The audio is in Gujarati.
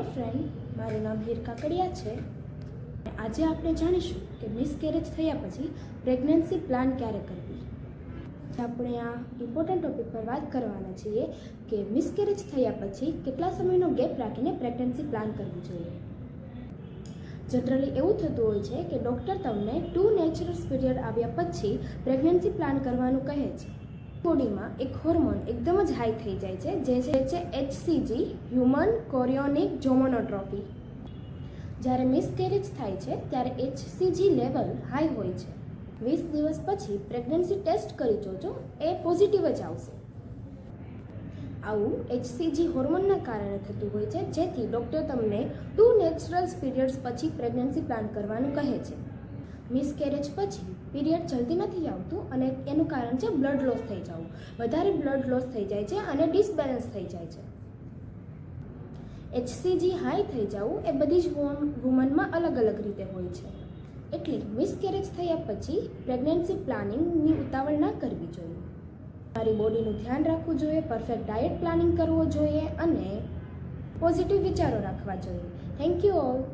હેલો ફ્રેન્ડ, મારું નામ હીર કાકડિયા છે. આજે આપણે જાણીશું કે મિસકેરેજ થયા પછી પ્રેગ્નન્સી પ્લાન ક્યારે કરવી. આપણે આ ઇમ્પોર્ટન્ટ ટોપિક પર વાત કરવાના છીએ કે મિસકેરેજ થયા પછી કેટલા સમયનો ગેપ રાખીને પ્રેગ્નન્સી પ્લાન કરવી જોઈએ. જનરલી એવું થતું હોય છે કે ડૉક્ટર તમને 2 નેચરલ પીરિયડ આવ્યા પછી પ્રેગ્નન્સી પ્લાન કરવાનું કહે છે. બોડીમાં એક હોર્મોન એકદમ જ હાઈ થઈ જાય છે, જે છે HCG, હ્યુમન કોરિયોનિક જોમોનોટ્રોપી. જ્યારે મિસકેરેજ થાય છે ત્યારે HCG લેવલ હાઈ હોય છે. 20 દિવસ પછી પ્રેગ્નન્સી ટેસ્ટ કરી જોજો, એ પોઝિટિવ જ આવશે. આવું HCG હોર્મોનના કારણે થતું હોય છે, જેથી ડૉક્ટર તમને 2 નેચરલ પીરિયડ્સ પછી પ્રેગ્નન્સી પ્લાન કરવાનું કહે છે. મિસકેરેજ પછી પીરિયડ જલ્દી નથી આવતું અને એનું કારણ છે બ્લડ લોસ થઈ જવું. વધારે બ્લડ લોસ થઈ જાય છે અને ડિસબેલેન્સ થઈ જાય છે. HCG હાઈ થઈ જવું એ બધી જ વુમનમાં અલગ અલગ રીતે હોય છે. એટલે મિસકેરેજ થયા પછી પ્રેગ્નન્સી પ્લાનિંગની ઉતાવળ ના કરવી જોઈએ. તમારી બોડીનું ધ્યાન રાખવું જોઈએ, પરફેક્ટ ડાયટ પ્લાનિંગ કરવો જોઈએ અને પોઝિટિવ વિચારો રાખવા જોઈએ. Thank you all.